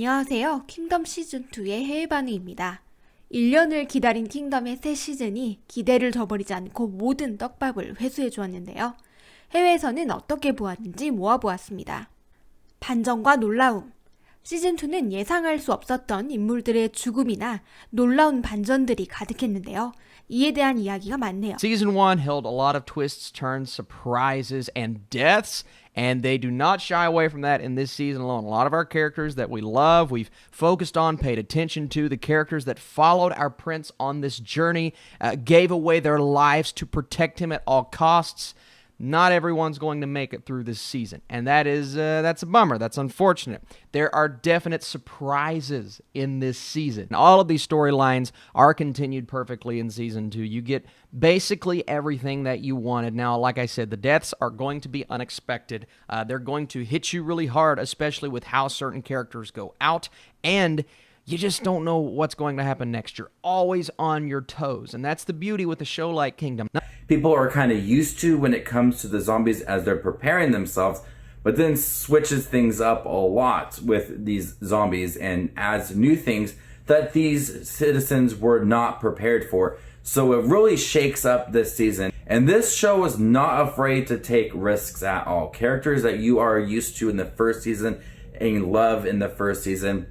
안녕하세요. 킹덤 시즌2의 해외반응입니다. 1년을 기다린 킹덤의 새 시즌이 기대를 저버리지 않고 모든 떡밥을 회수해 주었는데요. 해외에서는 어떻게 보았는지 모아보았습니다. 반전과 놀라움. 시즌2는 예상할 수 없었던 인물들의 죽음이나 놀라운 반전들이 가득했는데요. 이에 대한 이야기가 많네요. Season 1 held a lot of twists, turns, surprises, and deaths, and they do not shy away from that in this season alone. A lot of our characters that we love, we've focused on, paid attention to, the characters that followed our prince on this journey, gave away their lives to protect him at all costs. Not everyone's going to make it through this season, and that's a bummer. That's unfortunate. There are definite surprises in this season. All of these storylines are continued perfectly in Season 2. You get basically everything that you wanted. Now, like I said, the deaths are going to be unexpected. They're going to hit you really hard, especially with how certain characters go out, and you just don't know what's going to happen next. You're always on your toes, and that's the beauty with a show like Kingdom. People are kind of used to when it comes to the zombies as they're preparing themselves, but then switches things up a lot with these zombies and adds new things that these citizens were not prepared for. So it really shakes up this season. And this show is not afraid to take risks at all. Characters that you are used to in the first season and love in the first season,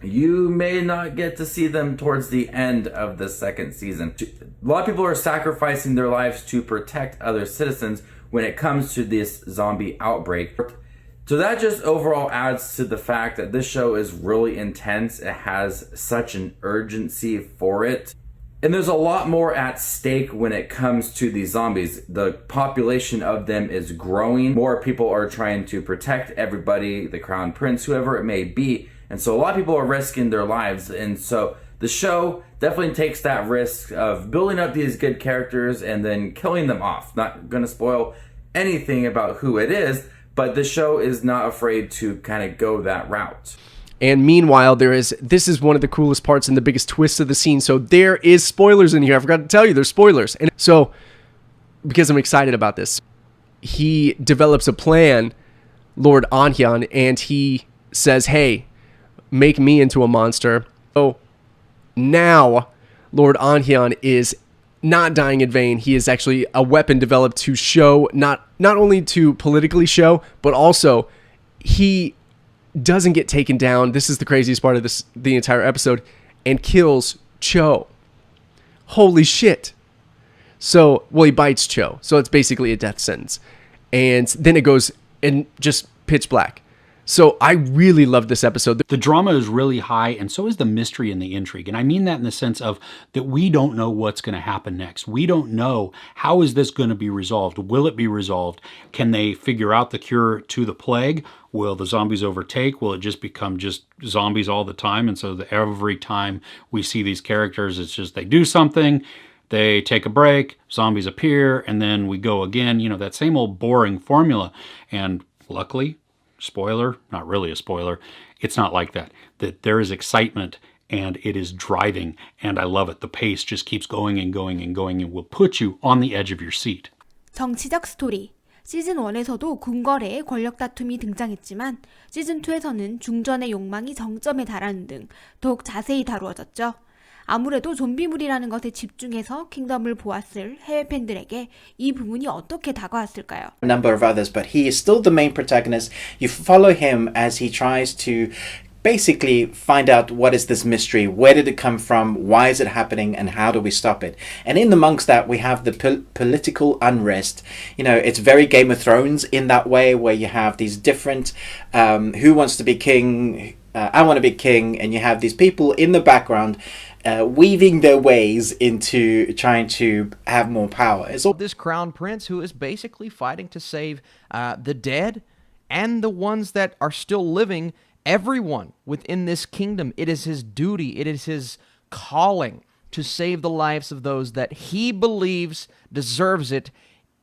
you may not get to see them towards the end of the second season. A lot of people are sacrificing their lives to protect other citizens when it comes to this zombie outbreak. So that just overall adds to the fact that this show is really intense. It has such an urgency for it. And there's a lot more at stake when it comes to these zombies. The population of them is growing. More people are trying to protect everybody, the crown prince, whoever it may be. And so a lot of people are risking their lives. And so the show definitely takes that risk of building up these good characters and then killing them off. Not going to spoil anything about who it is, but the show is not afraid to kind of go that route. And meanwhile, this is one of the coolest parts and the biggest twists of the scene. So there is spoilers in here. I forgot to tell you, there's spoilers. And so, because I'm excited about this, he develops a plan, Lord Anhyan, and he says, hey, make me into a monster. So now Lord Anhyan is not dying in vain. He is actually a weapon developed to show, not only to politically show, but also he doesn't get taken down. This is the craziest part of the entire episode, and kills Cho. Holy shit. So, well, he bites Cho. So it's basically a death sentence. And then it goes in just pitch black. So I really loved this episode. The drama is really high, and so is the mystery and the intrigue. And I mean that in the sense of that we don't know what's going to happen next. We don't know how is this going to be resolved. Will it be resolved? Can they figure out the cure to the plague? Will the zombies overtake? Will it just become just zombies all the time? And so every time we see these characters, it's just they do something, they take a break, zombies appear, and then we go again. You know, that same old boring formula. And luckily, spoiler, not really a spoiler, it's not like that. That there is excitement and it is driving, and I love it. The pace just keeps going and going and going and will put you on the edge of your seat. 정치적 스토리. 시즌 1에서도 궁궐의 권력 다툼이 등장했지만 시즌 2에서는 중전의 욕망이 정점에 달하는 등 더욱 자세히 다루어졌죠. 아무래도 좀비물이라는 것에 집중해서 킹덤을 보았을 해외 팬들에게 이 부분이 어떻게 다가왔을까요? A number of others, but he is still the main protagonist. You follow him as he tries to basically find out what is this mystery, where did it come from, why is it happening, and how do we stop it. And in amongst that, we have the political unrest. You know, it's very Game of Thrones in that way, where you have these different who wants to be king, I want to be king, and you have these people in the background weaving their ways into trying to have more power. It's all This crown prince who is basically fighting to save the dead and the ones that are still living, everyone within this kingdom. It is his duty, it is his calling to save the lives of those that he believes deserves it,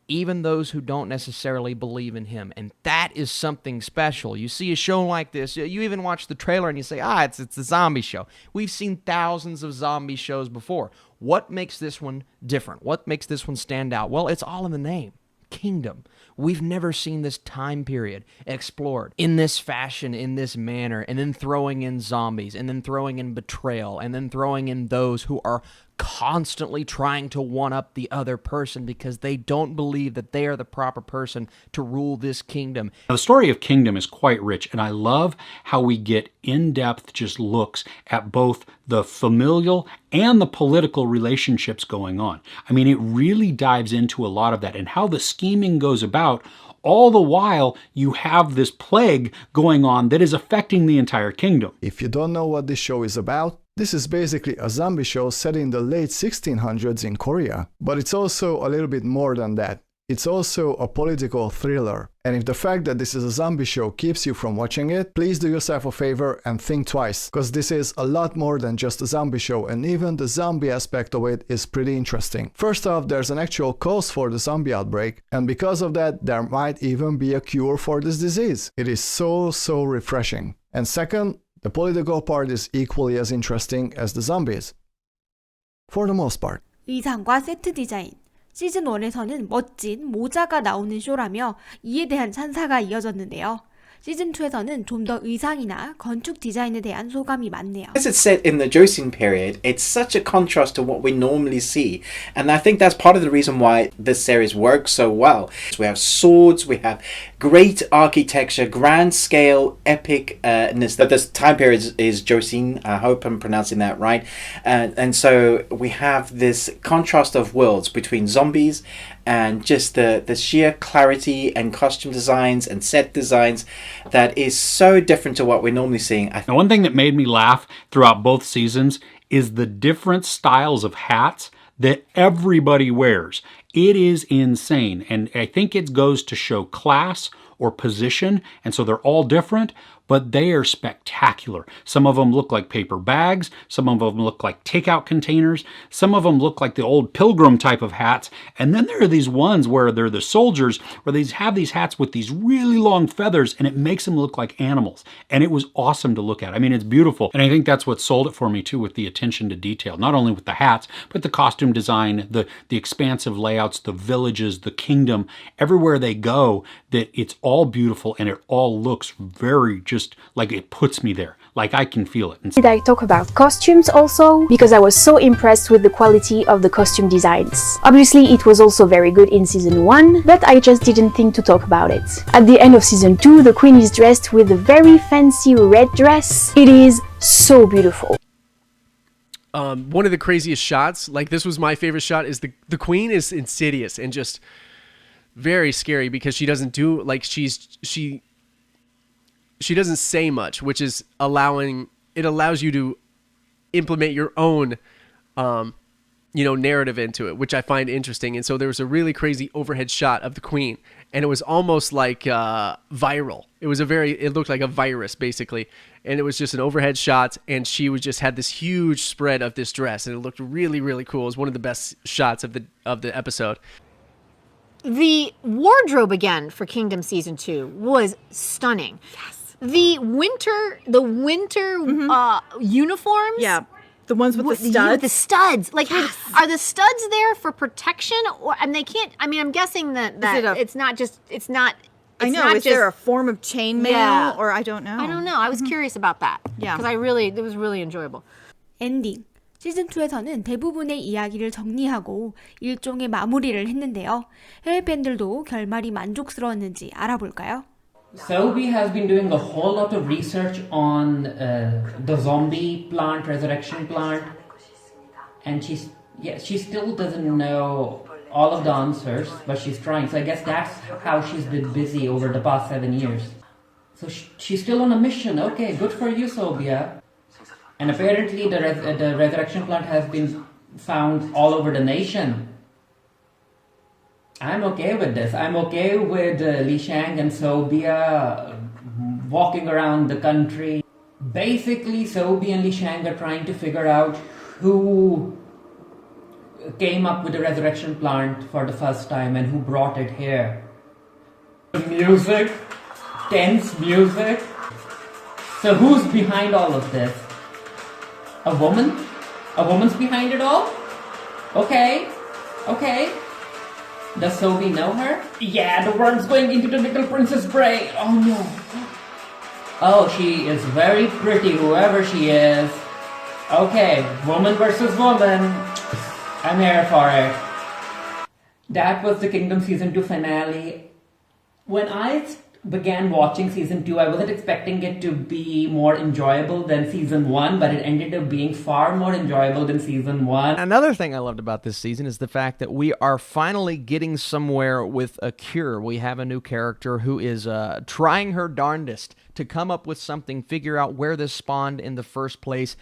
even those who don't necessarily believe in him. And that is something special. You see a show like this, you even watch the trailer and you say, it's a zombie show. We've seen thousands of zombie shows before. What makes this one different? What makes this one stand out? Well, it's all in the name. kingdom. We've never seen this time period explored in this fashion, in this manner, and then throwing in zombies, and then throwing in betrayal, and then throwing in those who are constantly trying to one-up the other person because they don't believe that they are the proper person to rule this kingdom. Now, the story of Kingdom is quite rich, and I love how we get in-depth just looks at both the familial and the political relationships going on. I mean, it really dives into a lot of that and how the scheming goes about. All the while, you have this plague going on that is affecting the entire kingdom. If you don't know what this show is about, this is basically a zombie show set in the late 1600s in Korea. But it's also a little bit more than that. It's also a political thriller. And if the fact that this is a zombie show keeps you from watching it, please do yourself a favor and think twice, because this is a lot more than just a zombie show, and even the zombie aspect of it is pretty interesting. First off, there's an actual cause for the zombie outbreak, and because of that, there might even be a cure for this disease. It is so refreshing. And second, the political part is equally as interesting as the zombies. For the most part. 의상과 세트 디자인. 시즌 1에서는 멋진 모자가 나오는 쇼라며 이에 대한 찬사가 이어졌는데요. 시즌 2에서는 좀 더 의상이나 건축 디자인에 대한 소감이 많네요. As it's set in the Joseon period, it's such a contrast to what we normally see. And I think that's part of the reason why this series works so well. We have swords, we have great architecture, grand scale, epicness. But this time period is Joseon. I hope I'm pronouncing that right. And so we have this contrast of worlds between zombies and just the sheer clarity and costume designs and set designs that is so different to what we're normally seeing. Now, one thing that made me laugh throughout both seasons is the different styles of hats that everybody wears. It is insane, and I think it goes to show class or position, and so they're all different, but they are spectacular. Some of them look like paper bags, some of them look like takeout containers, some of them look like the old pilgrim type of hats, and then there are these ones where they're the soldiers, where they have these hats with these really long feathers, and it makes them look like animals, and it was awesome to look at. I mean, it's beautiful, and I think that's what sold it for me too, with the attention to detail, not only with the hats, but the costume design, the expansive layouts, the villages, the kingdom, everywhere they go, that it's all beautiful, and it all looks very just like it puts me there, like I can feel it. Did I talk about costumes also? Because I was so impressed with the quality of the costume designs. Obviously, it was also very good in season 1, but I just didn't think to talk about it. At the end of season 2, the queen is dressed with a very fancy red dress. It is so beautiful. One of the craziest shots, like this was my favorite shot, is the queen is insidious and just very scary because she doesn't do, like, she doesn't say much, which is allows you to implement your own narrative into it, which I find interesting. And so there was a really crazy overhead shot of the queen, and it was almost like viral. It looked like a virus basically, and it was just an overhead shot, and she had this huge spread of this dress, and it looked really, really cool. It was one of the best shots of the episode. The wardrobe again for Kingdom Season 2 was stunning. Yes. The winter uniforms. Yeah. The ones with the studs. The studs. Like, yes. Are the studs there for protection? And they can't, I mean, I'm guessing that it's not just, it's not. I know. Is there a form of chainmail, or I don't know? I don't know. I was curious about that. Yeah. Because it was really enjoyable. 엔딩. 시즌2에서는 대부분의 이야기를 정리하고 일종의 마무리를 했는데요. 해외 팬들도 결말이 만족스러웠는지 알아볼까요? Sobi has been doing a whole lot of research on the zombie plant, resurrection plant, and she still doesn't know all of the answers, but she's trying. So I guess that's how she's been busy over the past 7 years. So she's still on a mission. Okay, good for you, Sobia. And apparently the resurrection plant has been found all over the nation. I'm okay with this. I'm okay with Li Shang and Sobia walking around the country. Basically, Sobia and Li Shang are trying to figure out who came up with the resurrection plant for the first time and who brought it here. Music, tense music. So who's behind all of this? A woman? A woman's behind it all? Okay. Does Sophie know her? Yeah, the worm's going into the little princess' brain. Oh no. Oh, she is very pretty, whoever she is. Okay, woman versus woman. I'm here for it. That was the Kingdom Season 2 finale. When I began watching Season 2, I wasn't expecting it to be more enjoyable than Season 1, but it ended up being far more enjoyable than Season 1. Another thing I loved about this season is the fact that we are finally getting somewhere with a cure. We have a new character who is trying her darndest to come up with something, figure out where this spawned in the first place,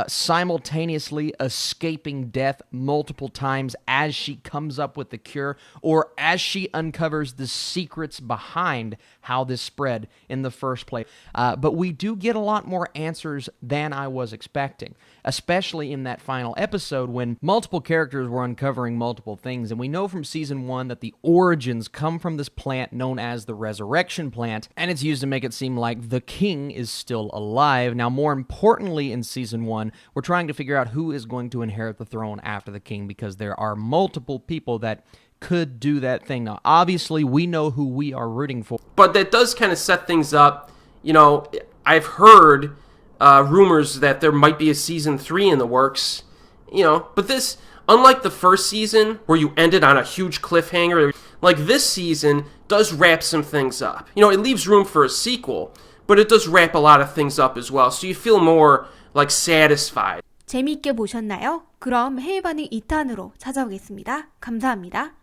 simultaneously escaping death multiple times as she comes up with the cure, or as she uncovers the secrets behind how this spread in the first place. But we do get a lot more answers than I was expecting, especially in that final episode when multiple characters were uncovering multiple things. And we know from Season 1 that the origins come from this plant known as the Resurrection Plant, and it's used to make it seem like the king is still alive. Now, more importantly, in Season 1, we're trying to figure out who is going to inherit the throne after the king, because there are multiple people that could do that thing. Now, obviously, we know who we are rooting for. But that does kind of set things up. You know, I've heard rumors that there might be a Season 3 in the works. You know, but this, unlike the first season, where you ended on a huge cliffhanger, like this season does wrap some things up. You know, it leaves room for a sequel, but it does wrap a lot of things up as well. So you feel more, like, satisfied. 재미있게 보셨나요? 그럼 해외반응 2탄으로 찾아오겠습니다. 감사합니다.